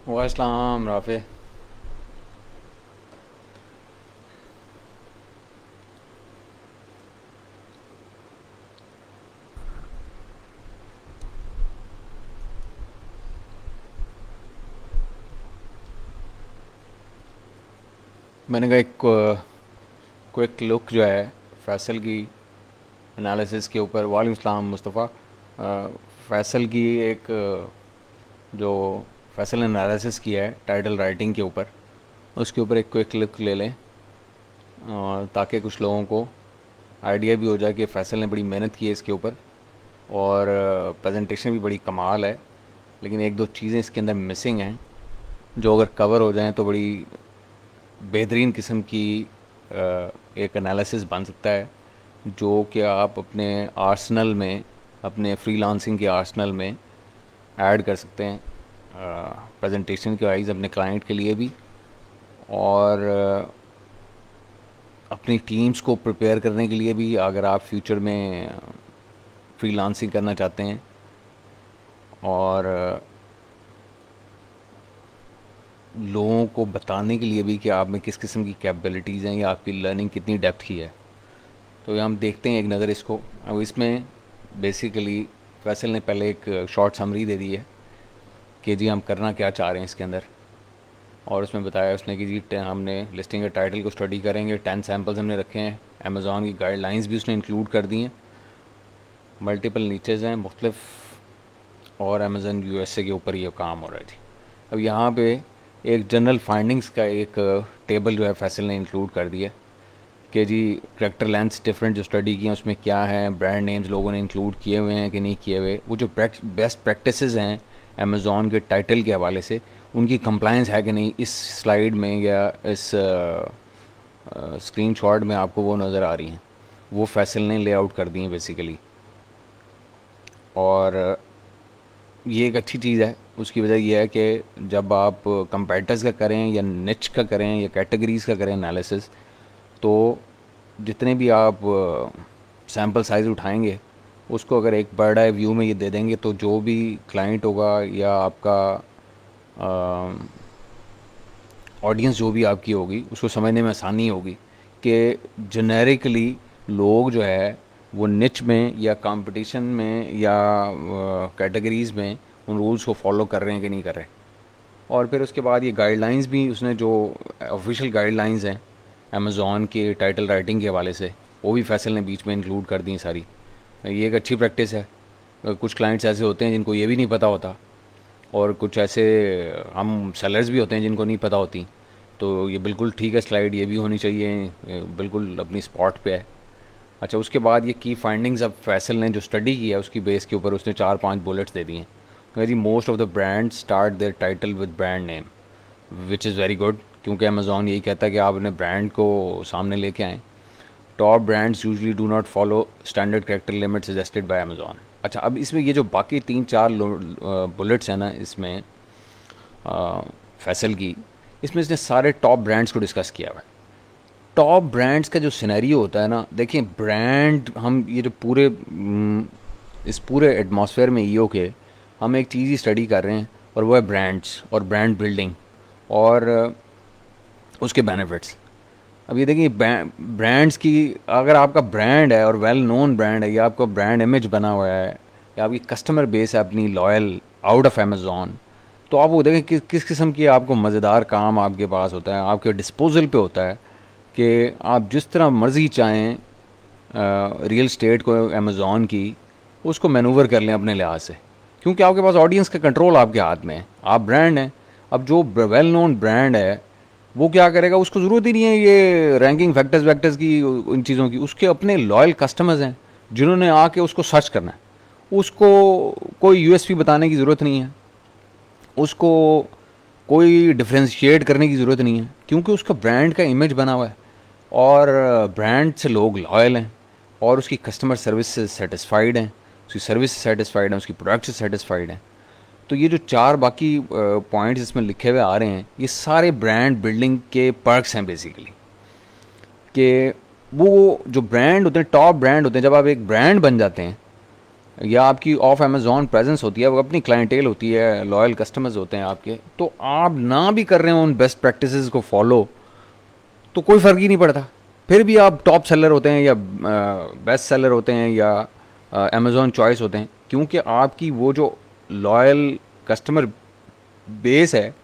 वास्सलाम Rafe. मैंने कहा एक क्विक लुक जो है फैसल की एनालिसिस के ऊपर। वालेकुम सलाम मुस्तफ़ा। फैसल की एक जो फैसल ने एनालिसिस किया है टाइटल राइटिंग के ऊपर, उसके ऊपर एक क्विक लुक ले लें ताकि कुछ लोगों को आइडिया भी हो जाए कि फैसल ने बड़ी मेहनत की है इसके ऊपर। और प्रेजेंटेशन भी बड़ी कमाल है, लेकिन एक दो चीज़ें इसके अंदर मिसिंग हैं जो अगर कवर हो जाएं तो बड़ी बेहतरीन किस्म की एक एनालिसिस बन सकता है, जो कि आप अपने आर्सनल में, अपने फ्रीलांसिंग के आर्सनल में ऐड कर सकते हैं प्रेजेंटेशन के वाइज अपने क्लाइंट के लिए भी, और अपनी टीम्स को प्रिपेयर करने के लिए भी अगर आप फ्यूचर में फ्रीलांसिंग करना चाहते हैं। और लोगों को बताने के लिए भी कि आप में किस किस्म की कैपेबिलिटीज़ हैं या आपकी लर्निंग कितनी डेप्थ की है। तो हम देखते हैं एक नज़र इसको। अब इसमें बेसिकली फैसल ने पहले एक शॉर्ट समरी दे दी है कि जी हम करना क्या चाह रहे हैं इसके अंदर, और उसमें बताया उसने कि जी हमने लिस्टिंग के टाइटल को स्टडी करेंगे, 10 सैम्पल्स हमने रखे हैं, अमेज़ॉन की गाइडलाइंस भी उसने इंक्लूड कर दी हैं, मल्टीपल नीचेज़ हैं मुख्तलिफ, और अमेज़न यूएसए के ऊपर ये काम हो रहा है जी। अब यहाँ पे एक जनरल फाइंडिंग्स का एक टेबल जो है फैसल ने इंक्लूड कर दिया कि जी करेक्टर लेंस डिफरेंट जो स्टडी किए हैं उसमें क्या है, ब्रांड नेम्स लोगों ने इंक्लूड किए हुए हैं कि नहीं किए हुए, वो जो बेस्ट प्रैक्टिसेस हैं अमेज़ॉन के टाइटल के हवाले से उनकी कंप्लायंस है कि नहीं। इस स्लाइड में या इस स्क्रीनशॉट में आपको वो नज़र आ रही हैं, वो फैसल ने लेआउट कर दी हैं बेसिकली। और ये एक अच्छी चीज़ है। उसकी वजह यह है कि जब आप कंपेटिटर्स का करें या निच का करें या कैटेगरीज़ का करें एनालिसिस, तो जितने भी आप सैम्पल साइज़ उठाएंगे उसको अगर एक बर्ड आई व्यू में ये दे देंगे तो जो भी क्लाइंट होगा या आपका ऑडियंस जो भी आपकी होगी उसको समझने में आसानी होगी कि जेनेरिकली लोग जो है वो निच में या कंपटीशन में या कैटेगरीज़ में उन रूल्स को फॉलो कर रहे हैं कि नहीं कर रहे। और फिर उसके बाद ये गाइडलाइंस भी उसने जो ऑफिशियल गाइडलाइंस हैं अमेज़ॉन के टाइटल राइटिंग के हवाले से, वो भी फैसल ने बीच में इंक्लूड कर दी सारी। ये एक अच्छी प्रैक्टिस है। कुछ क्लाइंट्स ऐसे होते हैं जिनको ये भी नहीं पता होता, और कुछ ऐसे हम सेलर्स भी होते हैं जिनको नहीं पता होती। तो ये बिल्कुल ठीक है, स्लाइड ये भी होनी चाहिए, ये बिल्कुल अपनी स्पॉट पे है। अच्छा, उसके बाद ये की फाइंडिंग्स अब फैसल ने जो स्टडी की है उसकी बेस के ऊपर उसने 4-5 बुलेट्स दे दिए हैं। Very most of the brand start their title with brand name, which is very good, क्योंकि अमेज़ॉन यही कहता है कि आप अपने ब्रांड को सामने लेके आएँ। Top brands usually do not follow standard character limit suggested by Amazon. अच्छा, अब इसमें ये जो बाकी 3-4 बुलेट्स हैं ना इसमें फैसल की, इसमें इसने सारे टॉप ब्रांड्स को डिस्कस किया हुआ है। टॉप ब्रांड्स का जो सिनेरियो होता है ना, देखिए ब्रांड, हम ये जो पूरे इस पूरे एटमॉस्फेयर में ईओ के हम एक चीज़ ही स्टडी कर रहे हैं, और वो है ब्रांड्स और ब्रांड बिल्डिंग और उसके बेनिफिट्स। अब ये देखिए ब्रांड्स की, अगर आपका ब्रांड है और वेल नोन ब्रांड है या आपका ब्रांड इमेज बना हुआ है या आपकी कस्टमर बेस है अपनी लॉयल आउट ऑफ अमेज़ॉन, तो आप वो देखें किस किस्म की आपको मज़ेदार काम आपके पास होता है, आपके डिस्पोजल पे होता है कि आप जिस तरह मर्ज़ी चाहें रियल स्टेट को अमेज़ॉन की उसको मैनूवर कर लें अपने लिहाज से, क्योंकि आपके पास ऑडियंस का कंट्रोल आपके हाथ में है, आप ब्रांड हैं। अब जो वेल नोन ब्रांड है वो क्या करेगा, उसको ज़रूरत ही नहीं है ये रैंकिंग फैक्टर्स वैक्टर्स की, इन चीज़ों की। उसके अपने लॉयल कस्टमर्स हैं जिन्होंने आके उसको सर्च करना है, उसको कोई यूएसपी बताने की ज़रूरत नहीं है, उसको कोई डिफ्रेंशिएट करने की ज़रूरत नहीं है, क्योंकि उसका ब्रांड का इमेज बना हुआ है और ब्रांड से लोग लॉयल हैं और उसकी कस्टमर सर्विस से सेटिस्फाइड हैं, उसकी सर्विस से सेटिस्फाइड हैं, उसकी प्रोडक्ट से सेटिस्फाइड हैं। तो ये जो 4 बाकी पॉइंट्स इसमें लिखे हुए आ रहे हैं, ये सारे ब्रांड बिल्डिंग के पर्क्स हैं बेसिकली। कि वो जो ब्रांड होते हैं, टॉप ब्रांड होते हैं, जब आप एक ब्रांड बन जाते हैं या आपकी ऑफ अमेज़ॉन प्रेजेंस होती है, वो अपनी क्लाइंटेल होती है, लॉयल कस्टमर्स होते हैं आपके, तो आप ना भी कर रहे हो उन बेस्ट प्रैक्टिसेस को फॉलो, तो कोई फ़र्क ही नहीं पड़ता। फिर भी आप टॉप सेलर होते हैं या बेस्ट सेलर होते हैं या अमेज़ॉन चॉइस होते हैं, क्योंकि आपकी वो जो लॉयल कस्टमर बेस है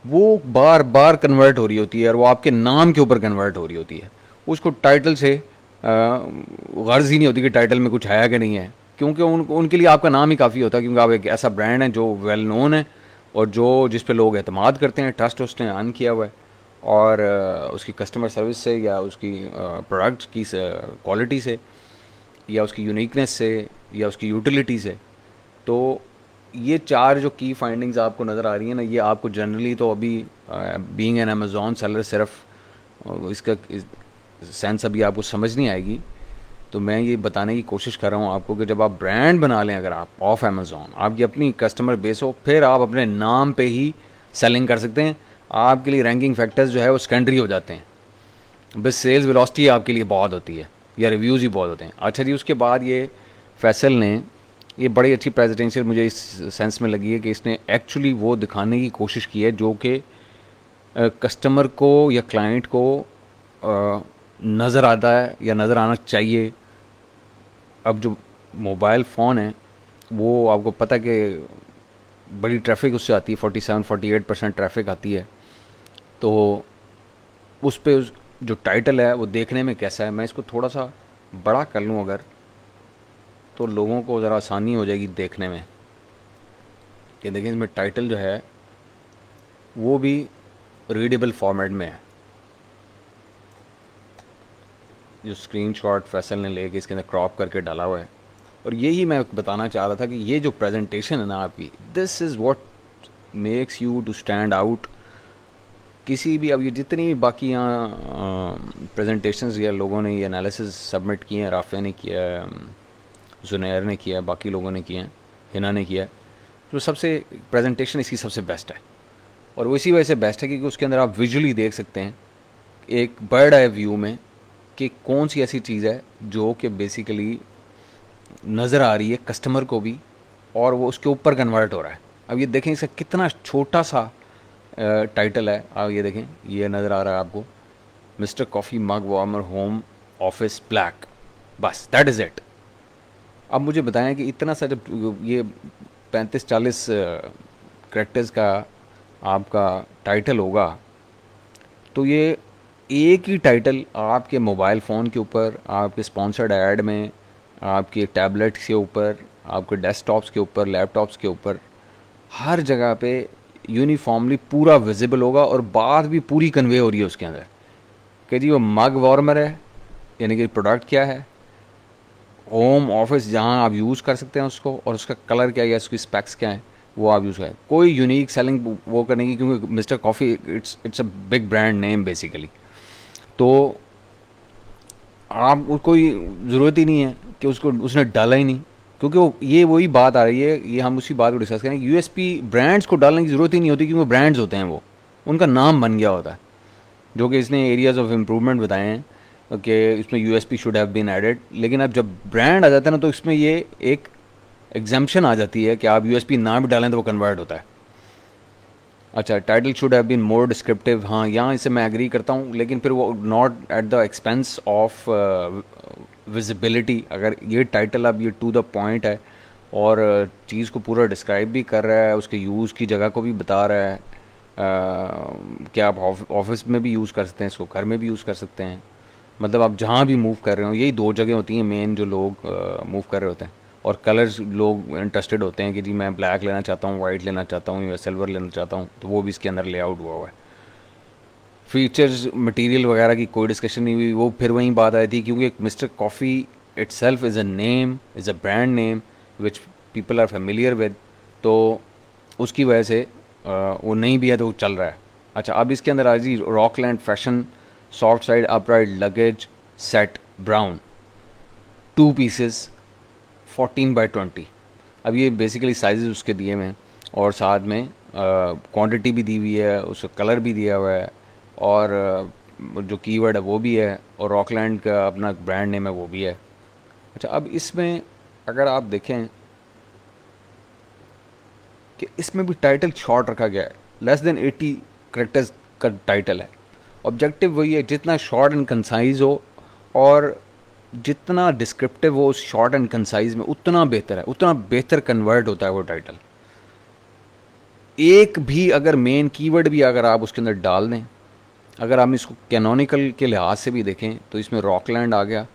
वो बार बार कन्वर्ट हो रही होती है, और वो आपके नाम के ऊपर कन्वर्ट हो रही होती है। उसको टाइटल से गर्ज ही नहीं होती कि टाइटल में कुछ है कि नहीं है, क्योंकि उनके लिए आपका नाम ही काफ़ी होता है, क्योंकि आप एक ऐसा ब्रांड है जो वेल नोन है और जो जिस पे लोग एतमाद करते हैं, ट्रस्ट उसने अर्न किया हुआ है, और उसकी कस्टमर सर्विस से या उसकी प्रोडक्ट की क्वालिटी से या उसकी यूनिकनेस से या उसकी यूटिलिटी से। तो ये चार जो की फाइंडिंग्स आपको नज़र आ रही हैं ना, ये आपको जनरली तो अभी बीइंग एन अमेज़ॉन सेलर सिर्फ इसका सेंस अभी आपको समझ नहीं आएगी। तो मैं ये बताने की कोशिश कर रहा हूँ आपको कि जब आप ब्रांड बना लें, अगर आप ऑफ अमेज़ॉन आपकी अपनी कस्टमर बेस हो, फिर आप अपने नाम पे ही सेलिंग कर सकते हैं। आपके लिए रैंकिंग फैक्टर्स जो है वो सेकेंडरी हो जाते हैं, बस सेल्स वेलोसिटी आपके लिए बहुत होती है या रिव्यूज़ ही बहुत होते हैं। अच्छा जी, उसके बाद ये फैसल ने ये बड़ी अच्छी प्रेजेंटेशन मुझे इस सेंस में लगी है कि इसने एक्चुअली वो दिखाने की कोशिश की है जो कि कस्टमर को या क्लाइंट को नज़र आता है या नज़र आना चाहिए। अब जो मोबाइल फ़ोन है वो आपको पता है कि बड़ी ट्रैफिक उससे आती है, 47-48% ट्रैफिक आती है। तो उस पे जो टाइटल है वो देखने में कैसा है, मैं इसको थोड़ा सा बड़ा कर लूँ अगर, तो लोगों को ज़रा आसानी हो जाएगी देखने में। कि देखिए इसमें टाइटल जो है वो भी रीडेबल फॉर्मेट में है। जो स्क्रीनशॉट फैसल ने लेके इसके अंदर क्रॉप करके डाला हुआ है, और यही मैं बताना चाह रहा था कि ये जो प्रेजेंटेशन है ना आपकी, this is what makes you to stand out. किसी भी, अब ये जितनी भी बाकी यहाँ प्रेजेंटेशंस या लोगों ने ये एनालिसिस सबमिट किए हैं, राफिया ने किया है, जुनैर ने किया है, बाकी लोगों ने किया है, हिना ने किया है, तो सबसे प्रेजेंटेशन इसकी सबसे बेस्ट है। और वो इसी वजह से बेस्ट है क्योंकि उसके अंदर आप विजुअली देख सकते हैं एक बर्ड आई व्यू में कि कौन सी ऐसी चीज़ है जो कि बेसिकली नज़र आ रही है कस्टमर को भी, और वो उसके ऊपर कन्वर्ट हो रहा है। अब ये देखें इसका कितना छोटा सा टाइटल है, आप ये देखें, ये नज़र आ रहा है आपको, mister coffee mug warmer home office black, बस दैट इज़ इट। अब मुझे बताएं कि इतना सा जब ये 35-40 करेक्टर्स का आपका टाइटल होगा, तो ये एक ही टाइटल आपके मोबाइल फ़ोन के ऊपर, आपके स्पॉन्सर्ड ऐड में, आपके टैबलेट्स के ऊपर, आपके डेस्कटॉप्स के ऊपर, लैपटॉप्स के ऊपर, हर जगह पे यूनिफॉर्मली पूरा विजिबल होगा, और बात भी पूरी कन्वे हो रही है उसके अंदर कि जी वो मग वार्मर है, यानी कि प्रोडक्ट क्या है, होम ऑफिस जहाँ आप यूज़ कर सकते हैं उसको, और उसका कलर क्या है या उसकी स्पेक्स क्या है वो आप यूज़ करें। कोई यूनिक सेलिंग वो करने की, क्योंकि mister coffee it's a big brand name basically. तो आप कोई ज़रूरत ही नहीं है कि उसको उसने डाला ही नहीं, क्योंकि वो ये वही बात आ रही है, ये हम उसी बात को डिस्कस करें। यूएसपी ब्रांड्स को डालने की ज़रूरत ही नहीं होती, क्योंकि ब्रांड्स होते हैं, वो उनका नाम बन गया होता है, जो कि इसने एरियाज ऑफ इम्प्रूवमेंट बताए हैं कि इसमें USP should have been added. लेकिन अब जब ब्रांड आ जाता है ना, तो इसमें ये एक एग्जाम्पशन आ जाती है कि आप यूएसपी ना भी डालें तो वो कन्वर्ट होता है। अच्छा, title should have been more descriptive, हाँ यहाँ इससे मैं एग्री करता हूँ, लेकिन फिर वो not at the expense of visibility. अगर ये टाइटल अब ये टू द पॉइंट है और चीज़ को पूरा डिस्क्राइब भी कर रहा है, उसके यूज़ की जगह को भी बता रहा है, कि आप ऑफिस में भी यूज़ कर सकते हैं इसको, घर में भी यूज़ कर सकते हैं, मतलब आप जहाँ भी मूव कर रहे हो, यही दो जगह होती हैं मेन जो लोग मूव कर रहे होते हैं। और कलर्स लोग इंटरेस्टेड होते हैं कि जी मैं ब्लैक लेना चाहता हूँ, वाइट लेना चाहता हूँ या सिल्वर लेना चाहता हूँ, तो वो भी इसके अंदर लेआउट हुआ है। फीचर्स मटेरियल वगैरह की कोई डिस्कशन नहीं हुई, वो फिर वहीं बात आई थी, क्योंकि mister coffee itself is a name, is a brand name which people are familiar with, तो उसकी वजह से वो नहीं भी है तो वो चल रहा है। अच्छा, अब इसके अंदर आ जी Rockland fashion soft side upright luggage set brown 2 pieces 14x20। अब ये बेसिकली साइजेस उसके दिए हुए हैं, और साथ में क्वांटिटी भी दी हुई है, उसका कलर भी दिया हुआ है, और जो कीवर्ड है वो भी है, और रॉकलैंड का अपना ब्रांड नेम है वो भी है। अच्छा, अब इसमें अगर आप देखें कि इसमें भी टाइटल शॉर्ट रखा गया है, लेस देन 80 करेक्टर्स का टाइटल है। ऑब्जेक्टिव वही है, जितना शॉर्ट एंड कंसाइज हो और जितना डिस्क्रिप्टिव हो उस शॉर्ट एंड कंसाइज में उतना बेहतर है, उतना बेहतर कन्वर्ट होता है वो टाइटल। एक भी अगर मेन कीवर्ड भी अगर आप उसके अंदर डाल दें, अगर हम इसको कैनोनिकल के लिहाज से भी देखें तो इसमें रॉकलैंड आ गया,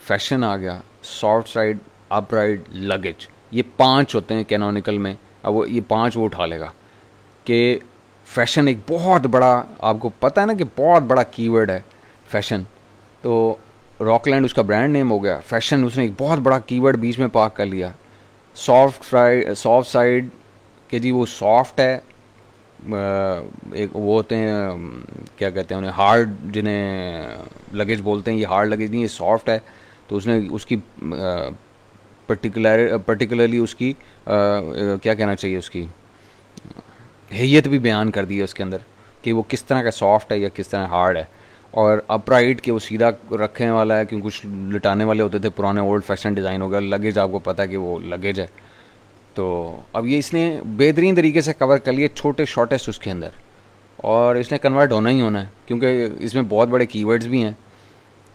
फैशन आ गया, सॉफ्ट साइड, अपराइड, लगेज, ये 5 होते हैं कैनोनिकल में। अब वो ये 5 वो उठा लेगा कि फैशन एक बहुत बड़ा, आपको पता है ना कि बहुत बड़ा कीवर्ड है फैशन। तो रॉकलैंड उसका ब्रांड नेम हो गया, फैशन उसने एक बहुत बड़ा कीवर्ड बीच में पार्क कर लिया। सॉफ्ट साइड कि जी वो सॉफ्ट है, एक वो होते हैं क्या कहते हैं उन्हें, हार्ड, जिन्हें लगेज बोलते हैं, ये हार्ड लगेज नहीं, ये सॉफ्ट है। तो उसने उसकी पर्टिकुलरली उसकी क्या कहना चाहिए, उसकी हैयत भी बयान कर दी है उसके अंदर कि वो किस तरह का सॉफ्ट है या किस तरह हार्ड है। और अपराइट कि वो सीधा रखने वाला है, क्योंकि कुछ लिटाने वाले होते थे पुराने, ओल्ड फैशन डिज़ाइन हो गया। लगेज आपको पता है कि वो लगेज है। तो अब ये इसने बेहतरीन तरीके से कवर कर लिए छोटे शॉर्टेस्ट उसके अंदर, और इसने कन्वर्ट होना ही होना है क्योंकि इसमें बहुत बड़े कीवर्ड्स भी हैं,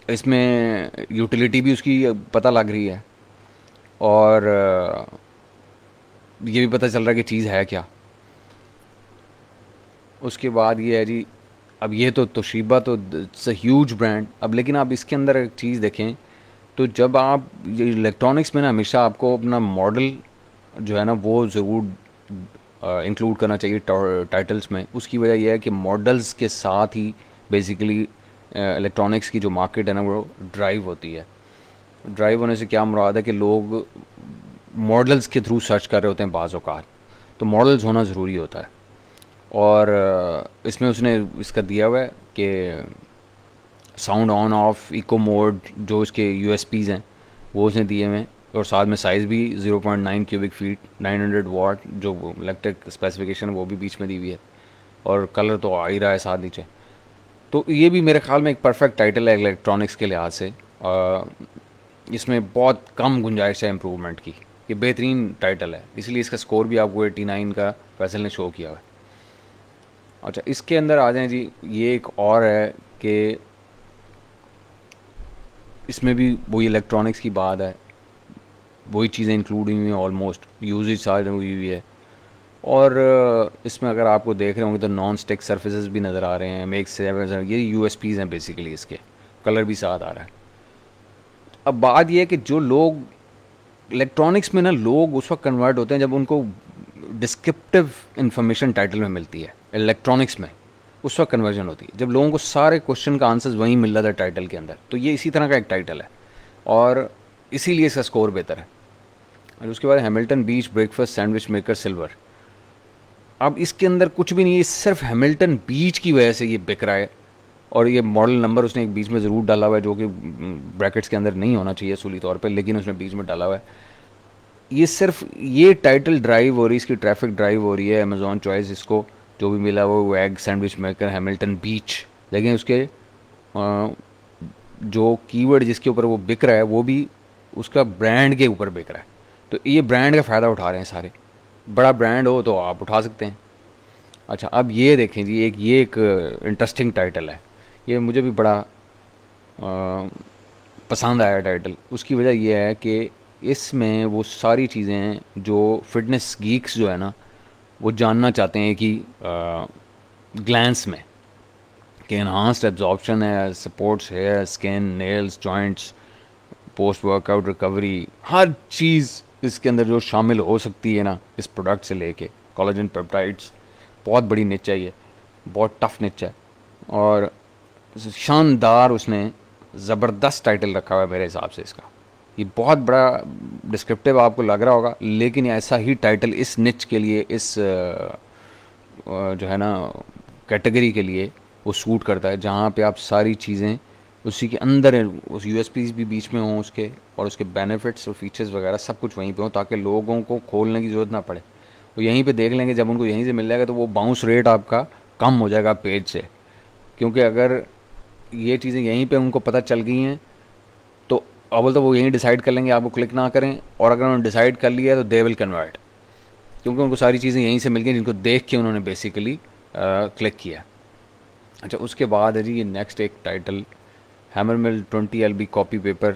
इसमें यूटिलिटी भी उसकी पता लग रही है, और ये भी पता चल रहा है कि चीज़ है क्या। उसके बाद ये है जी, अब ये तो तोशीबा तो इट्स अ ह्यूज ब्रांड। अब लेकिन आप इसके अंदर एक चीज़ देखें, तो जब आप ये इलेक्ट्रॉनिक्स में ना हमेशा आपको अपना मॉडल जो है ना वो ज़रूर इंक्लूड करना चाहिए टाइटल्स में। उसकी वजह यह है कि मॉडल्स के साथ ही बेसिकली इलेक्ट्रॉनिक्स की जो मार्केट है ना वो ड्राइव होती है। ड्राइव होने से क्या मुराद है कि लोग मॉडल्स के थ्रू सर्च कर रहे होते हैं बाज़ औक़ात, तो मॉडल्स होना ज़रूरी होता है। और इसमें उसने इसका दिया हुआ है कि sound on off, eco mode, जो इसके यूएसपीज़ हैं वो उसने दिए हुए हैं, और साथ में साइज़ भी 0.9 क्यूबिक फीट, 900 वाट जो इलेक्ट्रिक स्पेसिफिकेशन वो भी बीच में दी हुई है, और कलर तो आ ही रहा है साथ नीचे। तो ये भी मेरे ख्याल में एक परफेक्ट टाइटल है इलेक्ट्रॉनिक्स के लिहाज से। इसमें बहुत कम गुंजाइश है इम्प्रूवमेंट की, ये बेहतरीन टाइटल है, इसलिए इसका स्कोर भी आपको 89 का फैसल ने शो किया हुआ है। अच्छा, इसके अंदर आ जाएं जी, ये एक और है कि इसमें भी वही इलेक्ट्रॉनिक्स की बात है, वही चीज़ें इंक्लूड हुई हैं, ऑलमोस्ट यूजेज सारी हुई हुई है। और इसमें अगर आपको देख रहे होंगे तो नॉन स्टिक सर्फेसेस भी नज़र आ रहे हैं, मेक सेवन, ये यूएसपीज़ हैं बेसिकली इसके, कलर भी साथ आ रहा है। अब बात यह है कि जो लोग इलेक्ट्रॉनिक्स में ना, लोग उस वक्त कन्वर्ट होते हैं जब उनको डिस्क्रिप्टिव इंफॉर्मेशन टाइटल में मिलती है। इलेक्ट्रॉनिक्स में उस वक्त कन्वर्जन होती है जब लोगों को सारे क्वेश्चन का आंसर्स वहीं मिल रहा था टाइटल के अंदर। तो ये इसी तरह का एक टाइटल है, और इसीलिए इसका स्कोर बेहतर है। और उसके बाद हैमिल्टन बीच ब्रेकफास्ट सैंडविच मेकर सिल्वर। अब इसके अंदर कुछ भी नहीं है, सिर्फ हैमिल्टन बीच की वजह से ये बिक रहा है। और ये मॉडल नंबर उसने एक बीच में ज़रूर डाला हुआ है, जो कि ब्रैकेट्स के अंदर नहीं होना चाहिए असूली तौर पे, लेकिन उसने बीच में डाला हुआ है। ये सिर्फ ये टाइटल ड्राइव हो रही है, इसकी ट्रैफिक ड्राइव हो रही है, अमेजॉन चॉइस इसको जो भी मिला वो एग सैंडविच मेकर हैमिल्टन बीच। लेकिन उसके जो कीवर्ड जिसके ऊपर वो बिक रहा है वो भी उसका ब्रांड के ऊपर बिक रहा है। तो ये ब्रांड का फ़ायदा उठा रहे हैं सारे, बड़ा ब्रांड हो तो आप उठा सकते हैं। अच्छा, अब ये देखें जी, ये एक इंटरेस्टिंग टाइटल है, ये मुझे भी बड़ा पसंद आया टाइटल। उसकी वजह यह है कि इसमें वो सारी चीज़ें हैं जो फिटनेस गीक्स जो है ना वो जानना चाहते हैं कि ग्लैंस में कि इन्हांस्ड एब्जॉर्प्शन है, supports hair, skin, nails, joints, post workout recovery, हर चीज़ इसके अंदर जो शामिल हो सकती है ना इस प्रोडक्ट से लेके कोलेजन पेप्टाइड्स। बहुत बड़ी निच है, ये बहुत टफ निच है, और शानदार उसने ज़बरदस्त टाइटल रखा हुआ है मेरे हिसाब से इसका। ये बहुत बड़ा डिस्क्रिप्टिव आपको लग रहा होगा, लेकिन ऐसा ही टाइटल इस निच के लिए, इस जो है ना कैटेगरी के लिए वो सूट करता है, जहाँ पे आप सारी चीज़ें उसी के अंदर हैं, उस यूएसपीज़ भी बीच में हों उसके, और उसके बेनिफिट्स और फीचर्स वगैरह सब कुछ वहीं पे हों, ताकि लोगों को खोलने की ज़रूरत ना पड़े। वो यहीं पे देख लेंगे, जब उनको यहीं से मिल जाएगा तो वो बाउंस रेट आपका कम हो जाएगा पेज से। क्योंकि अगर ये चीज़ें यहीं पे उनको पता चल गई हैं तो अव्वल तो वो यहीं डिसाइड कर लेंगे, आपको क्लिक ना करें, और अगर उन्होंने डिसाइड कर लिया है तो दे विल कन्वर्ट, क्योंकि उनको सारी चीज़ें यहीं से मिल गई जिनको देख के उन्होंने बेसिकली क्लिक किया। अच्छा, उसके बाद है जी ये नेक्स्ट एक title, hammer mill 20 LB copy paper,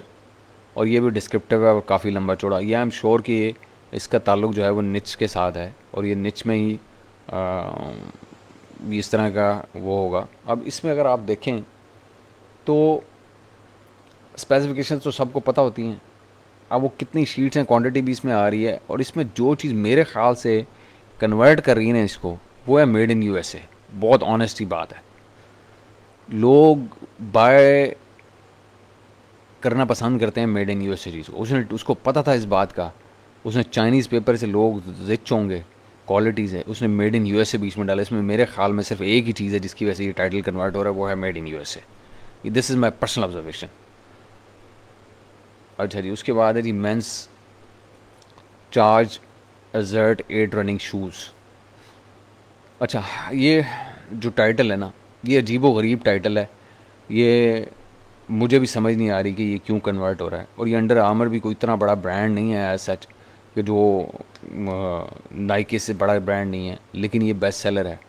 और ये भी डिस्क्रिप्टिव है और काफ़ी लंबा चौड़ा। ये आई एम श्योर कि ये इसका ताल्लुक जो है वो निच के साथ है, और ये निच में ही इस तरह का वो होगा। अब इसमें अगर आप देखें तो स्पेसिफिकेशन तो सबको पता होती हैं, अब वो कितनी शीट्स हैं, क्वांटिटी भी इसमें आ रही है, और इसमें जो चीज़ मेरे ख्याल से कन्वर्ट कर रही है ना इसको, वो है मेड इन यूएसए। बहुत ऑनेस्टी बात है, लोग बाय करना पसंद करते हैं मेड इन यूएसए चीज़ को। उसने उसको पता था इस बात का, उसने चाइनीज़ पेपर से लोग रिच होंगे, क्वालिटीज़ है, उसने मेड इन यूएसए बीच में डाला। इसमें मेरे ख्याल में सिर्फ एक ही चीज़ है जिसकी वजह से ये टाइटल कन्वर्ट हो रहा है, वो है made in USA. This is my personal observation. अच्छा जी, उसके बाद है जी मेंस चार्ज एजर्ट 8 रनिंग शूज़। अच्छा, ये जो टाइटल है ना, ये अजीबो गरीब टाइटल है। ये मुझे भी समझ नहीं आ रही कि ये क्यों कन्वर्ट हो रहा है। और ये अंडर आर्मर भी कोई इतना बड़ा ब्रांड नहीं है एज सच, कि जो नाइकी से बड़ा ब्रांड नहीं है, लेकिन ये बेस्ट सेलर है।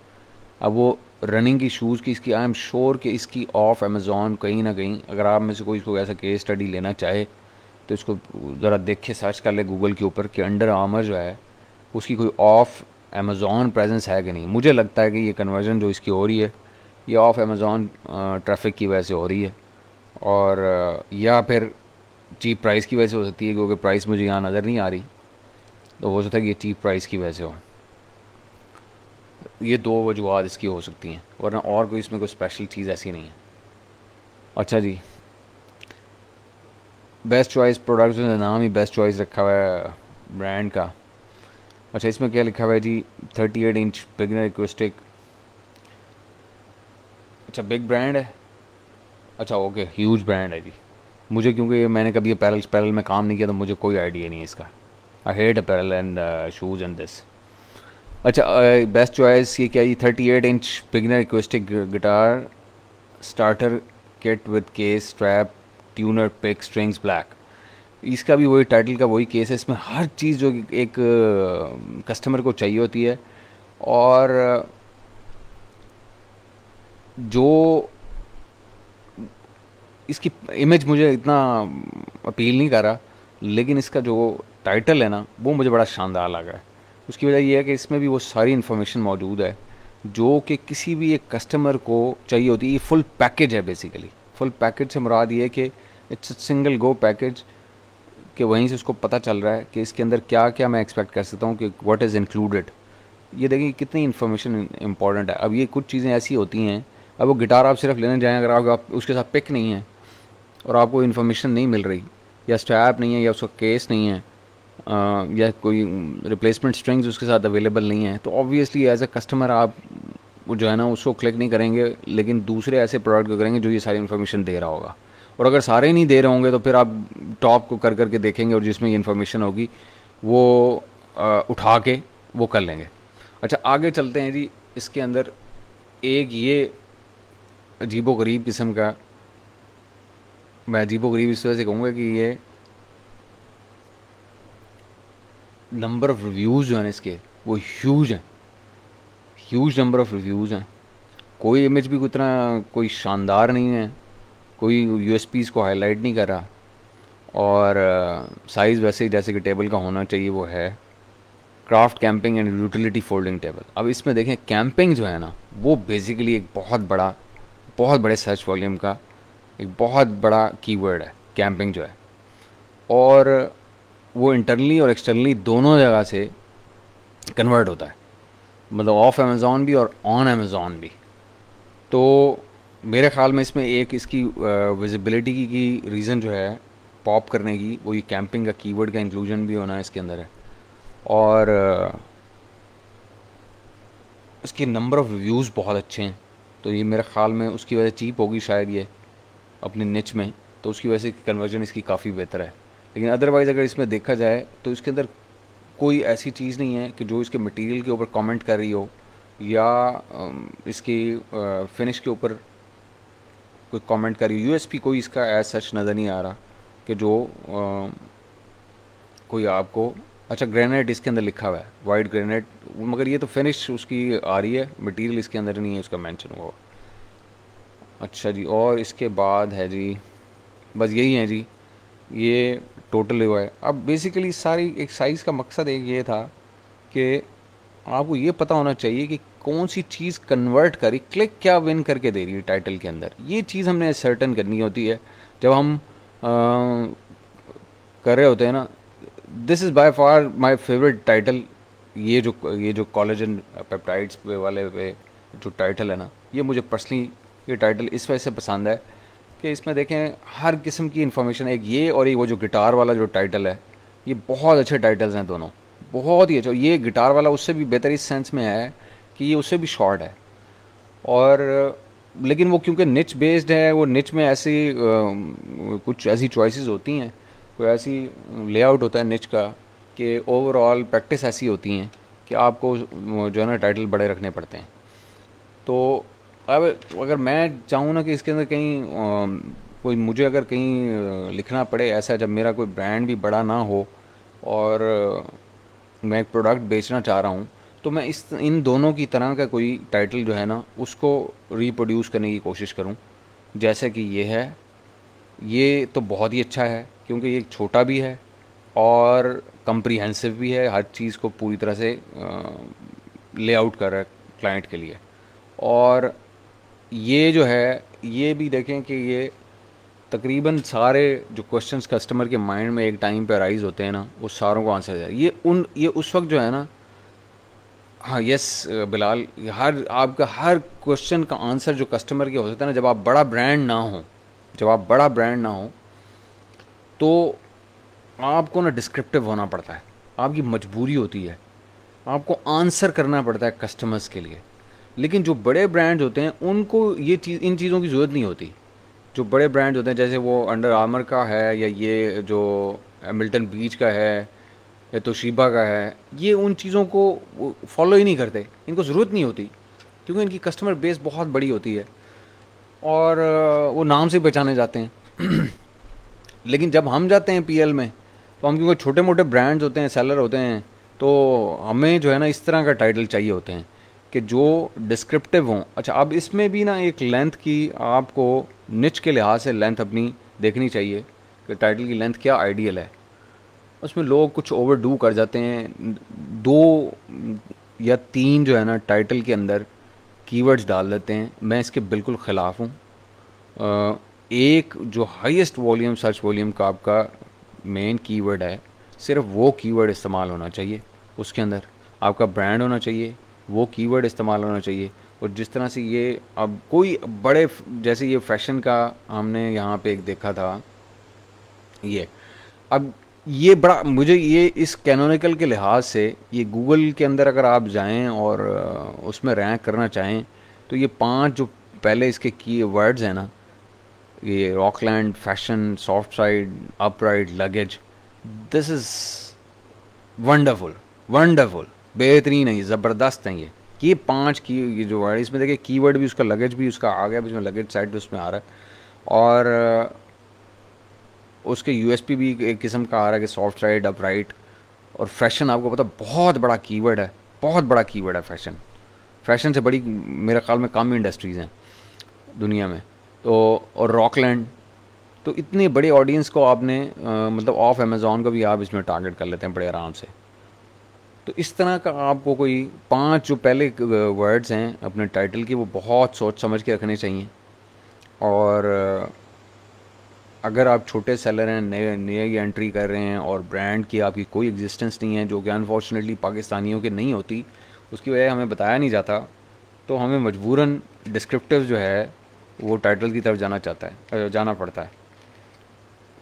अब वो रनिंग की शूज़ की इसकी, आई एम श्योर कि इसकी ऑफ अमेज़ॉन कहीं ना कहीं, अगर आप में से कोई इसको ऐसा केस स्टडी लेना चाहे तो इसको ज़रा देखे, सर्च कर ले गूगल के ऊपर कि अंडर आर्मर जो है उसकी कोई ऑफ अमेज़ॉन प्रेजेंस है कि नहीं। मुझे लगता है कि ये कन्वर्जन जो इसकी हो रही है, ये ऑफ अमेज़ॉन ट्रैफिक की वजह से हो रही है, और या फिर चीप प्राइस की वजह से हो सकती है, क्योंकि प्राइस मुझे यहाँ नज़र नहीं आ रही, तो हो सकता है कि ये चीप प्राइस की वजह से हो। ये दो वजूहत इसकी हो सकती हैं, वरना और कोई इसमें कोई स्पेशल चीज़ ऐसी नहीं है। अच्छा जी, बेस्ट चॉइस प्रोडक्ट्स का नाम ही बेस्ट चॉइस रखा हुआ है ब्रांड का। अच्छा, इसमें क्या लिखा हुआ है जी, 38 इंच बिगनर एक्विस्टिक। अच्छा, बिग ब्रांड है। अच्छा ओके, ह्यूज ब्रांड है जी। मुझे क्योंकि मैंने कभी अपैरल पैरल में काम नहीं किया, तो मुझे कोई आइडिया नहीं है इसका। I hate apparel and shoes and this. अच्छा, बेस्ट चॉइस ये क्या जी, 38 inch beginner acoustic guitar starter kit with case strap tuner pick strings black. इसका भी वही टाइटल का वही केस है, इसमें हर चीज़ जो एक कस्टमर को चाहिए होती है। और जो इसकी इमेज मुझे इतना अपील नहीं कर रहा, लेकिन इसका जो टाइटल है ना वो मुझे बड़ा शानदार लगा है। उसकी वजह यह है कि इसमें भी वो सारी इन्फॉर्मेशन मौजूद है जो कि किसी भी एक कस्टमर को चाहिए होती है। ये फुल पैकेज है बेसिकली। फुल पैकेज से मुराद ये है कि इट्स सिंगल गो पैकेज, कि वहीं से उसको पता चल रहा है कि इसके अंदर क्या क्या मैं एक्सपेक्ट कर सकता हूँ, कि व्हाट इज़ इंक्लूडेड। ये देखिए कितनी इन्फॉर्मेशन इंपॉर्टेंट है। अब ये कुछ चीज़ें ऐसी होती हैं, अब वो गिटार आप सिर्फ लेने जाएँ, अगर आप उसके साथ पिक नहीं है और आपको इन्फॉर्मेशन नहीं मिल रही, या स्ट्रैप नहीं है, या उसका केस नहीं है, या कोई रिप्लेसमेंट स्ट्रिंग्स उसके साथ अवेलेबल नहीं है, तो ऑब्वियसली एज अ कस्टमर आप वो जो है ना उसको क्लिक नहीं करेंगे, लेकिन दूसरे ऐसे प्रोडक्ट को करेंगे जो ये सारी इन्फॉर्मेशन दे रहा होगा। और अगर सारे ही नहीं दे रहे होंगे तो फिर आप टॉप को कर करके देखेंगे, और जिसमें ये इन्फॉर्मेशन होगी वो उठा के वो कर लेंगे। अच्छा, आगे चलते हैं जी। इसके अंदर एक ये अजीबो गरीब किस्म का, मैं अजीबो गरीब इस वजह से कहूँगा कि ये नंबर ऑफ़ रिव्यूज़ जो हैं इसके वो ह्यूज हैं। ह्यूज नंबर ऑफ़ रिव्यूज़ हैं। कोई इमेज भी उतना कोई शानदार नहीं है, कोई यूएसपीज़ को हाईलाइट नहीं कर रहा, और साइज़ वैसे ही जैसे कि टेबल का होना चाहिए वो है। Craft camping and utility folding table. अब इसमें देखें कैंपिंग जो है ना वो बेसिकली एक बहुत बड़े सर्च वॉल्यूम का एक बहुत बड़ा कीवर्ड है कैंपिंग जो है, और वो इंटरनली और एक्सटर्नली दोनों जगह से कन्वर्ट होता है, मतलब ऑफ अमेज़ॉन भी और ऑन अमेज़ॉन भी। तो मेरे ख्याल में इसमें एक इसकी विजिबिलिटी की रीज़न जो है पॉप करने की, वो ये कैंपिंग का कीवर्ड का इंक्लूजन भी होना इसके अंदर है। और इसके नंबर ऑफ़ रिव्यूज़ बहुत अच्छे हैं, तो ये मेरे ख़्याल में उसकी वजह चीप होगी शायद ये अपने निच में, तो उसकी वजह से कन्वर्जन इसकी काफ़ी बेहतर है। लेकिन अदरवाइज़ अगर इसमें देखा जाए तो इसके अंदर कोई ऐसी चीज़ नहीं है कि जो इसके मटेरियल के ऊपर कमेंट कर रही हो, या इसकी फिनिश के ऊपर कोई कमेंट कर रही हो। यूएसपी कोई इसका एज सच नज़र नहीं आ रहा कि जो कोई आपको, अच्छा ग्रेनाइट इसके अंदर लिखा हुआ है, वाइट ग्रेनाइट, मगर ये तो फिनिश उसकी आ रही है, मटेरियल इसके अंदर नहीं है उसका मेंशन हुआ। अच्छा जी, और इसके बाद है जी, बस यही है जी, ये टोटल हुआ है। अब बेसिकली सारी एक्सरसाइज का मकसद एक ये था कि आपको ये पता होना चाहिए कि कौन सी चीज़ कन्वर्ट करी, क्लिक क्या विन करके दे रही है टाइटल के अंदर, ये चीज़ हमने सर्टन करनी होती है जब हम कर रहे होते हैं ना। This is by far my favourite title. ये जो कोलेजन पेप्टाइड्स पे वाले पे जो टाइटल है ना, ये मुझे पर्सनली ये टाइटल इस वजह से पसंद है कि इसमें देखें हर किस्म की इन्फॉर्मेशन है। एक ये और एक वो जो गिटार वाला जो टाइटल है, ये बहुत अच्छे टाइटल्स हैं दोनों, बहुत ही अच्छे। ये गिटार वाला उससे भी बेहतर इस सेंस में है कि ये उससे भी शॉर्ट है, और लेकिन वो क्योंकि निच बेस्ड है, वो निच में ऐसी कुछ ऐसी चॉइसेस होती हैं, कोई ऐसी लेआउट होता है निच का कि ओवरऑल प्रैक्टिस ऐसी होती हैं कि आपको जो है ना टाइटल बड़े रखने पड़ते हैं। तो अब अगर मैं चाहूँ ना कि इसके अंदर कहीं कोई मुझे अगर कहीं लिखना पड़े ऐसा, जब मेरा कोई ब्रांड भी बड़ा ना हो और मैं एक प्रोडक्ट बेचना चाह रहा हूँ, तो मैं इस इन दोनों की तरह का कोई टाइटल जो है ना उसको रिप्रोड्यूस करने की कोशिश करूँ। जैसे कि ये है, ये तो बहुत ही अच्छा है क्योंकि ये छोटा भी है और कम्प्रीहेंसिव भी है, हर चीज़ को पूरी तरह से लेआउट कर रहा है क्लाइंट के लिए। और ये जो है, ये भी देखें कि ये तकरीबन सारे जो क्वेश्चंस कस्टमर के माइंड में एक टाइम पे अराइज होते हैं ना, वो सारों को आंसर है। ये उस वक्त जो है ना, हाँ यस बिलाल, हर आपका हर क्वेश्चन का आंसर जो कस्टमर के हो सकता है ना, जब आप बड़ा ब्रांड ना हो, जब आप बड़ा ब्रांड ना हो तो आपको ना डिस्क्रिप्टिव होना पड़ता है, आपकी मजबूरी होती है, आपको आंसर करना पड़ता है कस्टमर्स के लिए। लेकिन जो बड़े ब्रांड्स होते हैं उनको ये चीज़, इन चीज़ों की ज़रूरत नहीं होती। जो बड़े ब्रांड्स होते हैं जैसे वो अंडर आर्मर का है, या ये जो मिल्टन बीच का है, या तोशिबा का है, ये उन चीज़ों को फॉलो ही नहीं करते, इनको ज़रूरत नहीं होती क्योंकि इनकी कस्टमर बेस बहुत बड़ी होती है और वो नाम से पहचाने जाते हैं। लेकिन जब हम जाते हैं पीएल में, तो हम क्योंकि छोटे मोटे ब्रांड्स होते हैं, सेलर होते हैं, तो हमें जो है ना इस तरह का टाइटल चाहिए होते हैं कि जो डिस्क्रिप्टिव हों। अच्छा, अब इसमें भी ना एक लेंथ की आपको निच के लिहाज से लेंथ अपनी देखनी चाहिए कि टाइटल की लेंथ क्या आइडियल है। उसमें लोग कुछ ओवरडू कर जाते हैं, 2 या 3 जो है ना टाइटल के अंदर कीवर्ड्स डाल देते हैं। मैं इसके बिल्कुल ख़िलाफ़ हूँ। एक जो हाईएस्ट वॉल्यूम, सर्च वॉल्यूम का आपका मेन कीवर्ड है, सिर्फ वो कीवर्ड इस्तेमाल होना चाहिए। उसके अंदर आपका ब्रांड होना चाहिए, वो कीवर्ड इस्तेमाल होना चाहिए। और जिस तरह से ये अब कोई बड़े, जैसे ये फैशन का हमने यहाँ पे एक देखा था, ये अब ये बड़ा, मुझे ये इस कैनोनिकल के लिहाज से, ये गूगल के अंदर अगर आप जाएं और उसमें रैंक करना चाहें, तो ये 5 जो पहले इसके की वर्ड्स हैं ना, ये Rockland, fashion, soft side, upright, luggage, this is wonderful, wonderful, बेहतरीन है ये, ज़बरदस्त है ये 5 की ये जो वर्ड, इसमें देखिए कीवर्ड भी उसका लगेज भी उसका आ गया, इसमें लगेज साइड भी उसमें आ रहा है, और उसके यूएसपी भी एक किस्म का आ रहा है कि सॉफ्ट साइड, अपराइट। और फैशन आपको पता बहुत बड़ा कीवर्ड है, बहुत बड़ा कीवर्ड है फैशन। फैशन से बड़ी मेरे ख्याल में कम इंडस्ट्रीज़ हैं दुनिया में। तो और रॉकलैंड, तो इतने बड़े ऑडियंस को आपने मतलब ऑफ अमेज़ॉन को भी आप इसमें टारगेट कर लेते हैं बड़े आराम से। तो इस तरह का आपको कोई 5 जो पहले वर्ड्स हैं अपने टाइटल के, वो बहुत सोच समझ के रखने चाहिए। और अगर आप छोटे सेलर हैं, नए नई एंट्री कर रहे हैं और ब्रांड की आपकी कोई एग्जिस्टेंस नहीं है, जो कि अनफॉर्चुनेटली पाकिस्तानियों की नहीं होती, उसकी वजह हमें बताया नहीं जाता, तो हमें मजबूरन डिस्क्रिप्टिव जो है वो टाइटल की तरफ जाना पड़ता है।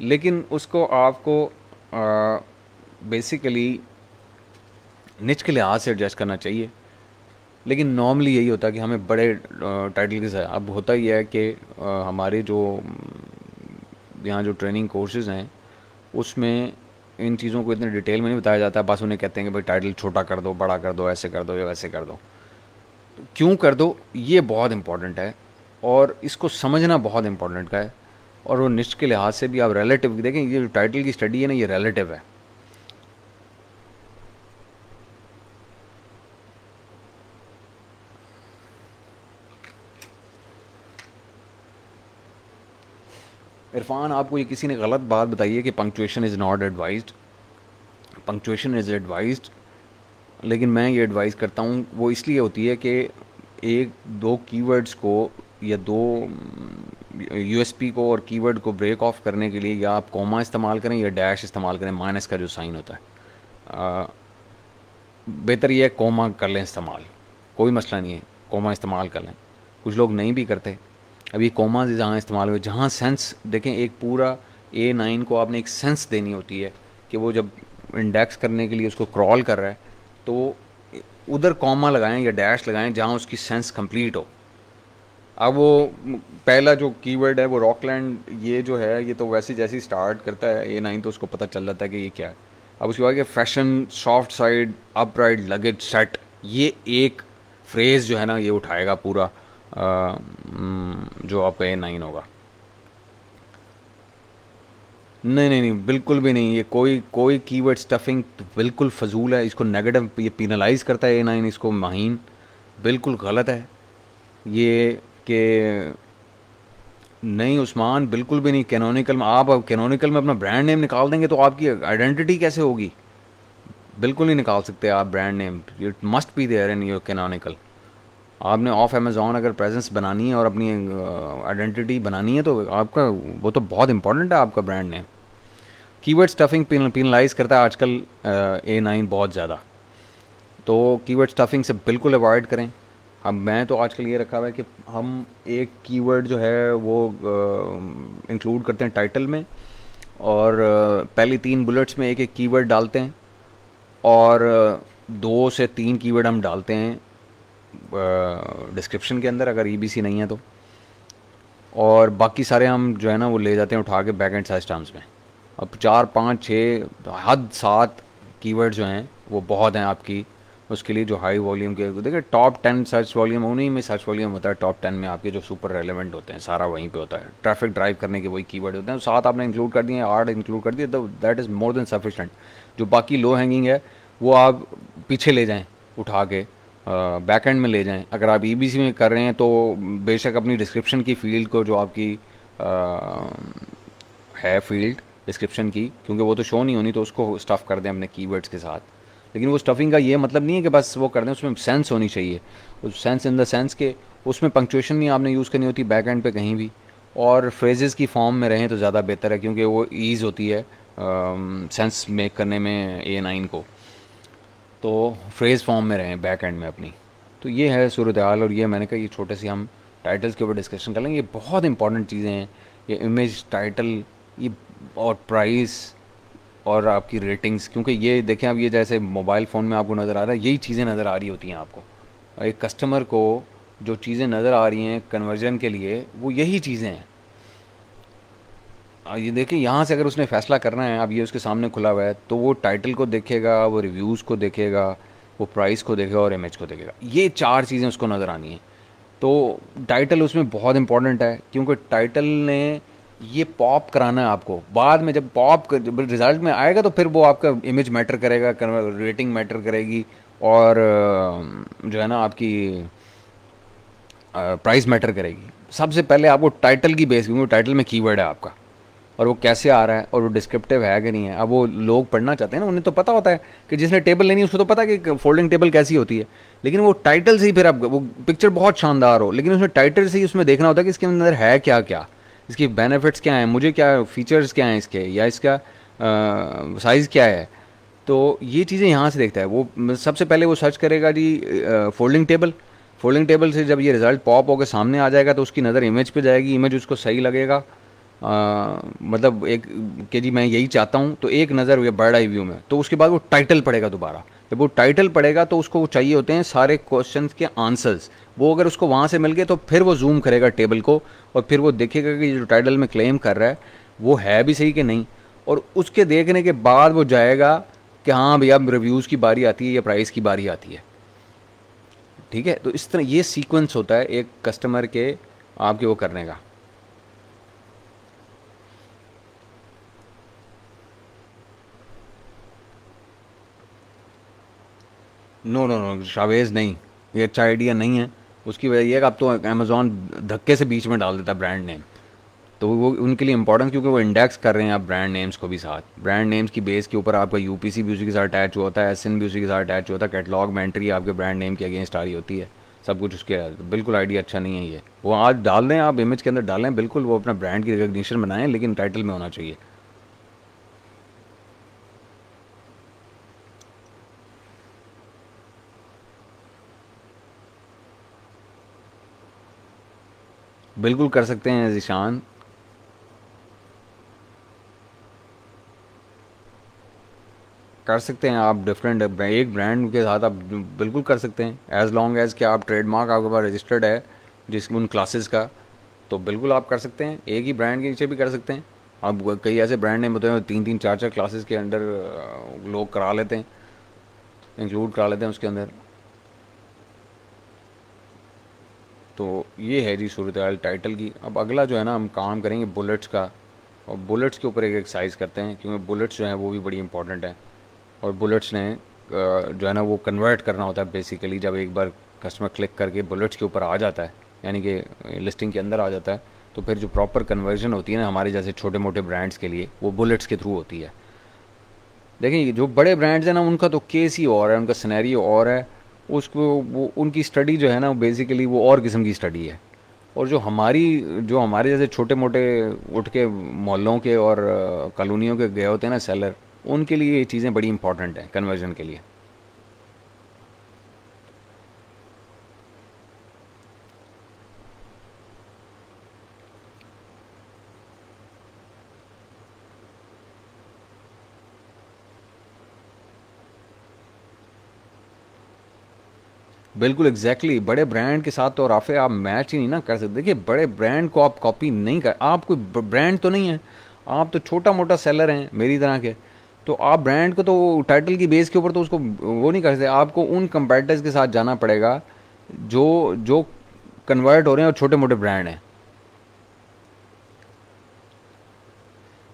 लेकिन उसको आपको बेसिकली निच के लिहाज से एडजस्ट करना चाहिए। लेकिन नॉर्मली यही होता है कि हमें बड़े टाइटल के साथ, अब होता ही है कि हमारे जो यहाँ जो ट्रेनिंग कोर्सेज़ हैं उसमें इन चीज़ों को इतने डिटेल में नहीं बताया जाता, बस उन्हें कहते हैं कि भाई टाइटल छोटा कर दो, बड़ा कर दो, ऐसे कर दो या वैसे कर दो। तो क्यों कर दो, ये बहुत इम्पॉर्टेंट है और इसको समझना बहुत इम्पॉर्टेंट का है। और वो निश के लिहाज से भी आप रिलेटिव देखें, ये जो टाइटल की स्टडी है ना, ये रिलेटिव है। इरफान, आपको ये किसी ने गलत बात बताई है कि punctuation is not advised. Punctuation is advised, लेकिन मैं ये एडवाइस करता हूँ वो इसलिए होती है कि एक दो कीवर्ड्स को या दो यूएसपी को और कीवर्ड को ब्रेक ऑफ करने के लिए या आप कॉमा इस्तेमाल करें या डैश इस्तेमाल करें, माइनस का जो साइन होता है। बेहतर ये है कॉमा कर लें इस्तेमाल, कोई मसला नहीं है, कॉमा इस्तेमाल कर लें। कुछ लोग नहीं भी करते। अभी कॉमा जहाँ इस्तेमाल हुए, जहाँ सेंस देखें, एक पूरा A9 को आपने एक सेंस देनी होती है कि वो जब इंडेक्स करने के लिए उसको क्रॉल कर रहा है तो उधर कॉमा लगाएं या डैश लगाएं जहाँ उसकी सेंस कंप्लीट हो। अब वो पहला जो कीवर्ड है वो रॉकलैंड, ये जो है ये तो वैसे जैसे ही स्टार्ट करता है A9 तो उसको पता चल जाता है कि ये क्या है। अब उसके बाद कि fashion, soft side, upright, luggage, set, ये एक फ्रेज़ जो है ना ये उठाएगा पूरा जो आपका A9 होगा। नहीं नहीं नहीं, बिल्कुल भी नहीं, ये कोई कोई कीवर्ड स्टफिंग बिल्कुल फजूल है, इसको नेगेटिव ये पिनलाइज करता है A9, इसको महीन बिल्कुल गलत है ये। कि नहीं उस्मान, बिल्कुल भी नहीं। कैनोनिकल में आप कैनोनिकल में अपना ब्रांड नेम निकाल देंगे तो आपकी आइडेंटिटी कैसे होगी? बिल्कुल नहीं निकाल सकते आप brand name, it must be there in your canonical. आपने ऑफ अमेज़ॉन अगर प्रेजेंस बनानी है और अपनी आइडेंटिटी बनानी है तो आपका वो तो बहुत इंपॉर्टेंट है आपका brand name. Keyword stuffing penalise करता है आजकल A9 बहुत ज़्यादा, तो कीवर्ड स्टफिंग से बिल्कुल अवॉइड करें। अब मैं तो आजकल ये रखा हुआ है कि हम एक कीवर्ड जो है वो इंक्लूड करते हैं टाइटल में, और पहली 3 बुलेट्स में एक एक कीवर्ड डालते हैं, और 2 से 3 कीवर्ड हम डालते हैं डिस्क्रिप्शन के अंदर अगर EBC नहीं है तो, और बाकी सारे हम जो है ना वो ले जाते हैं उठा के बैक एंड सर्च टर्म्स में। अब 4 5 6 हद 7 कीवर्ड जो हैं वो बहुत हैं आपकी उसके लिए, जो हाई वॉल्यूम के देखिए टॉप 10 सर्च वॉल्यूम उन्हीं में सर्च वॉल्यूम होता है। टॉप 10 में आपके जो सुपर रेलेवेंट होते हैं सारा वहीं पे होता है, ट्रैफिक ड्राइव करने के वही कीवर्ड होते हैं। 7 आपने इंक्लूड कर दिए, 8 इंक्लूड कर दिए, तो that is more than sufficient. जो बाकी लो हैंगिंग है वो आप पीछे ले जाएँ उठा के, बैक एंड में ले जाएं। अगर आप EBC में कर रहे हैं तो बेशक अपनी डिस्क्रिप्शन की फील्ड को, जो आपकी है फील्ड डिस्क्रिप्शन की, क्योंकि वो तो शो नहीं होनी, तो उसको स्टफ़ कर दें अपने कीवर्ड्स के साथ। लेकिन वो स्टफिंग का ये मतलब नहीं है कि बस वो कर दें, उसमें सेंस होनी चाहिए। उस सेंस इन द सेंस के उसमें पंक्चुएशन नहीं आपने यूज़ करनी होती बैक एंड पे कहीं भी, और फ्रेजेस की फॉर्म में रहें तो ज़्यादा बेहतर है, क्योंकि वो ईज़ होती है सेंस मेक करने में A9 को। तो फ्रेज़ फॉर्म में रहें बैक एंड में अपनी। तो ये है सूरत हाल, और ये मैंने कहा ये छोटे से हम टाइटल्स के ऊपर डिस्कशन कर लेंगे। ये बहुत इंपॉर्टेंट चीज़ें हैं, ये इमेज, टाइटल, ये और प्राइस और आपकी रेटिंग्स, क्योंकि ये देखें अब ये जैसे मोबाइल फ़ोन में आपको नज़र आ रहा है, यही चीज़ें नज़र आ रही होती हैं आपको। एक कस्टमर को जो चीज़ें नज़र आ रही हैं कन्वर्जन के लिए वो यही चीज़ें हैं। ये देखिए यहाँ से अगर उसने फ़ैसला करना है, अब ये उसके सामने खुला हुआ है, तो वो टाइटल को देखेगा, वो रिव्यूज़ को देखेगा, वो प्राइस को देखेगा और इमेज को देखेगा। ये 4 चीज़ें उसको नज़र आनी हैं। तो टाइटल उसमें बहुत इंपॉर्टेंट है, क्योंकि टाइटल ने ये पॉप कराना है आपको। बाद में जब पॉप रिजल्ट में आएगा तो फिर वो आपका इमेज मैटर करेगा, रेटिंग मैटर करेगी, और जो है ना आपकी प्राइस मैटर करेगी। सबसे पहले आपको टाइटल की बेस, क्योंकि टाइटल में कीवर्ड है आपका, और वो कैसे आ रहा है और वो डिस्क्रिप्टिव है कि नहीं है। अब वो लोग पढ़ना चाहते हैं ना, उन्हें तो पता होता है कि जिसने टेबल लेनी है उसको तो पता है कि फोल्डिंग टेबल कैसी होती है, लेकिन वो टाइटल से ही फिर अब वो पिक्चर बहुत शानदार हो, लेकिन उसमें टाइटल से ही उसमें देखना होता है कि इसके अंदर है क्या क्या, इसकी बेनिफिट्स क्या हैं, मुझे क्या फ़ीचर्स क्या हैं इसके, या इसका साइज़ क्या है। तो ये चीज़ें यहाँ से देखता है वो। सबसे पहले वो सर्च करेगा जी फोल्डिंग टेबल। फोल्डिंग टेबल से जब ये रिज़ल्ट पॉप होकर सामने आ जाएगा तो उसकी नज़र इमेज पे जाएगी, इमेज उसको सही लगेगा, मतलब एक कि जी मैं यही चाहता हूँ, तो एक नज़र हुई बर्ड आई व्यू में, तो उसके बाद वो टाइटल पढ़ेगा दोबारा। जब वो टाइटल पढ़ेगा तो उसको चाहिए होते हैं सारे क्वेश्चंस के आंसर्स। वो अगर उसको वहाँ से मिल गए तो फिर वो जूम करेगा टेबल को, और फिर वो देखेगा कि जो टाइटल में क्लेम कर रहा है वो है भी सही कि नहीं, और उसके देखने के बाद वो जाएगा कि हाँ भैया अब रिव्यूज़ की बारी आती है या प्राइस की बारी आती है। ठीक है, तो इस तरह ये सीक्वेंस होता है एक कस्टमर के आपके वो करने का। नो नो नो शावेज नहीं, ये अच्छा आइडिया नहीं है। उसकी वजह ये है कि अब तो अमेज़ॉन धक्के से बीच में डाल देता है ब्रांड नेम। तो वो उनके लिए इंपॉर्टेंट, क्योंकि वो इंडेक्स कर रहे हैं आप ब्रांड नेम्स को भी साथ। ब्रांड नेम्स की बेस के ऊपर आपका यूपीसी भी उसी के साथ अटैच होता है, एसएन भी उसी के साथ अटैच होता है, कैटलॉग में एंट्री आपके ब्रांड नेम के अगेंस्ट आ रही होती है, सब कुछ उसके। बिल्कुल आइडिया अच्छा नहीं है ये। वो आज डाल दें, आप इमेज के अंदर डालें बिल्कुल, वो अपना ब्रांड की रिकग्निशन बनाएं, लेकिन टाइटल में होना चाहिए। बिल्कुल कर सकते हैं ज़ीशान। कर सकते हैं आप डिफरेंट एक ब्रांड के साथ आप बिल्कुल कर सकते हैं, एज लॉन्ग एज कि आप ट्रेडमार्क आपके पास रजिस्टर्ड है जिस उन क्लासेस का, तो बिल्कुल आप कर सकते हैं। एक ही ब्रांड के नीचे भी कर सकते हैं। अब कई ऐसे ब्रांड नेम होते हैं तीन तीन चार चार क्लासेस के अंडर लोग करा लेते हैं, इंक्लूड करा लेते हैं उसके अंदर। तो ये है जी सूरत हाल टाइटल की। अब अगला जो है ना, हम काम करेंगे बुलेट्स का, और बुलेट्स के ऊपर एक एक्सरसाइज करते हैं, क्योंकि बुलेट्स जो हैं वो भी बड़ी इंपॉर्टेंट है। और बुलेट्स ने जो है ना वो कन्वर्ट करना होता है बेसिकली। जब एक बार कस्टमर क्लिक करके बुलेट्स के ऊपर आ जाता है, यानी कि लिस्टिंग के अंदर आ जाता है, तो फिर जो प्रॉपर कन्वर्जन होती है ना हमारे जैसे छोटे मोटे ब्रांड्स के लिए, वो बुलेट्स के थ्रू होती है। देखिए जो बड़े ब्रांड्स हैं ना, उनका तो केस ही और है, उनका सिनेरियो और है। उसको वो उनकी स्टडी जो है ना बेसिकली वो और किस्म की स्टडी है। और जो हमारे जैसे छोटे मोटे उठ के मोहल्लों के और कॉलोनियों के गए होते हैं ना सेलर, उनके लिए ये चीज़ें बड़ी इंपॉर्टेंट हैं कन्वर्जन के लिए। बिल्कुल एग्जैक्टली exactly, बड़े ब्रांड के साथ तो राफे आप मैच ही नहीं ना कर सकते। देखिए बड़े ब्रांड को आप कॉपी नहीं कर, आप कोई ब्रांड तो नहीं है, आप तो छोटा मोटा सेलर हैं मेरी तरह के। तो आप ब्रांड को तो टाइटल की बेस के ऊपर तो उसको वो नहीं कर सकते। आपको उन कंपेटिटर्स के साथ जाना पड़ेगा जो जो कन्वर्ट हो रहे हैं और छोटे मोटे ब्रांड हैं,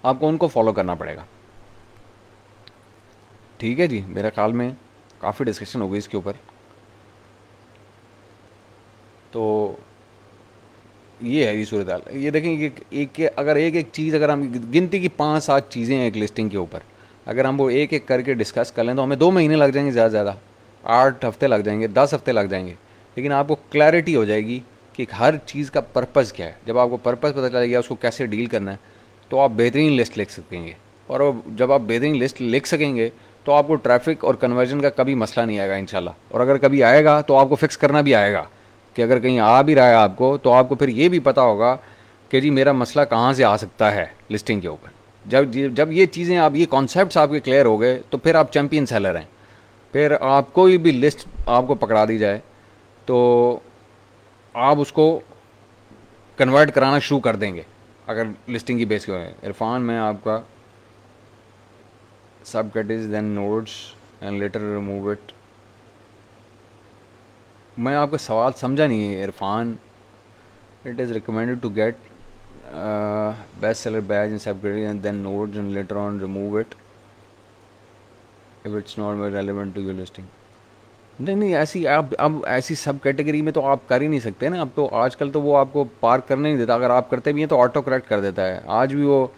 आपको उनको फॉलो करना पड़ेगा। ठीक है जी, मेरे ख्याल में काफ़ी डिस्कशन हो गई इसके ऊपर। तो ये है ये सूरत हाल। ये देखें अगर एक एक चीज़, अगर हम गिनती की 5-7 चीज़ें हैं एक लिस्टिंग के ऊपर, अगर हम वो एक एक करके डिस्कस कर लें तो हमें 2 महीने लग जाएंगे, ज़्यादा से ज़्यादा 8 हफ्ते लग जाएंगे, 10 हफ्ते लग जाएंगे। लेकिन आपको क्लैरिटी हो जाएगी कि हर चीज़ का पर्पज़ क्या है। जब आपको पर्पज़ पता चल गया उसको कैसे डील करना है, तो आप बेहतरीन लिस्ट लिख सकेंगे। और जब आप बेहतरीन लिस्ट लिख सकेंगे तो आपको ट्रैफिक और कन्वर्जन का कभी मसला नहीं आएगा इंशाल्लाह। और अगर कभी आएगा तो आपको फिक्स करना भी आएगा, कि अगर कहीं आ भी रहा है आपको, तो आपको फिर ये भी पता होगा कि जी मेरा मसला कहाँ से आ सकता है लिस्टिंग के ऊपर। जब ये चीज़ें, आप ये कॉन्सेप्ट्स आपके क्लियर हो गए, तो फिर आप चैम्पियन सेलर हैं। फिर आप कोई भी लिस्ट आपको पकड़ा दी जाए तो आप उसको कन्वर्ट कराना शुरू कर देंगे, अगर लिस्टिंग की बेस पे। इरफान, मैं आपका sub categories then nodes and later remove it. मैं आपका सवाल समझा नहीं है Irfan. It is recommended to get best seller badge in sub category and then nodes and later on remove it if it's not relevant to your listing. नहीं नहीं, ऐसी आप अब ऐसी सब कैटेगरी में तो आप कर ही नहीं सकते ना। अब तो आजकल तो वो आपको पार्क करने नहीं देता, अगर आप करते भी हैं तो ऑटो करेक्ट कर देता है। आज भी वो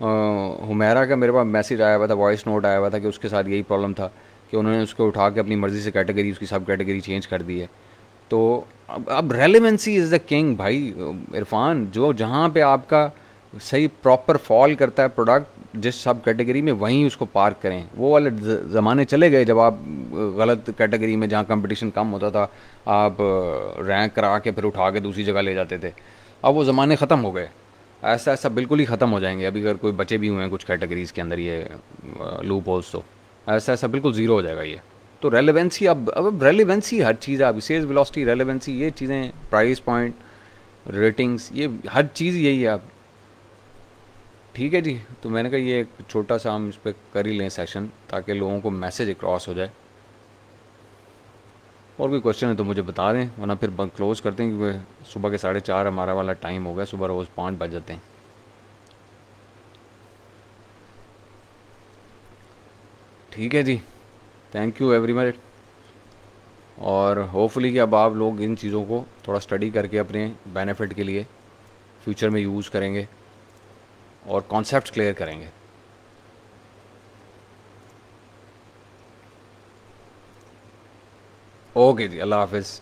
हुमैरा का मेरे पास मैसेज आया हुआ था, वॉइस नोट आया हुआ था कि उसके साथ यही प्रॉब्लम था कि उन्होंने उसको उठा के अपनी मर्ज़ी से कैटेगरी, उसकी सब कैटेगरी चेंज कर दी है। तो अब रेलेवेंसी इज़ द किंग भाई। इरफान, जो जहाँ पे आपका सही प्रॉपर फॉल करता है प्रोडक्ट जिस सब कैटेगरी में, वहीं उसको पार्क करें। वो वाले ज़माने चले गए जब आप गलत कैटेगरी में, जहाँ कंपटीशन कम होता था, आप रैंक करा के फिर उठा के दूसरी जगह ले जाते थे। अब वो ज़माने ख़त्म हो गए। ऐसा ऐसा बिल्कुल ही ख़त्म हो जाएंगे। अभी अगर कोई बचे भी हुए हैं कुछ कैटेगरीज़ के अंदर ये लूप होल्स, तो ऐसा ऐसा बिल्कुल ज़ीरो हो जाएगा ये। तो रेलेवेंसी, अब रेलेवेंसी हर चीज़ है। अब सेल्स वेलोसिटी, रेलेवेंसी, ये चीज़ें, प्राइस पॉइंट, रेटिंग्स, ये हर चीज़ यही है अब। ठीक है जी, तो मैंने कहा ये एक छोटा सा हम इस पर कर ही लें सेशन, ताकि लोगों को मैसेज क्रॉस हो जाए। और कोई क्वेश्चन है तो मुझे बता दें, वरना फिर क्लोज करते हैं, क्योंकि सुबह के 4:30 हमारा वाला टाइम हो गया। सुबह रोज़ 5 बज जाते हैं। ठीक है जी, थैंक यू एवरी मच। और होपफुली कि अब आप लोग इन चीज़ों को थोड़ा स्टडी करके अपने बेनिफिट के लिए फ्यूचर में यूज़ करेंगे और कॉन्सेप्ट क्लियर करेंगे। ओके जी, अल्लाह हाफिज़।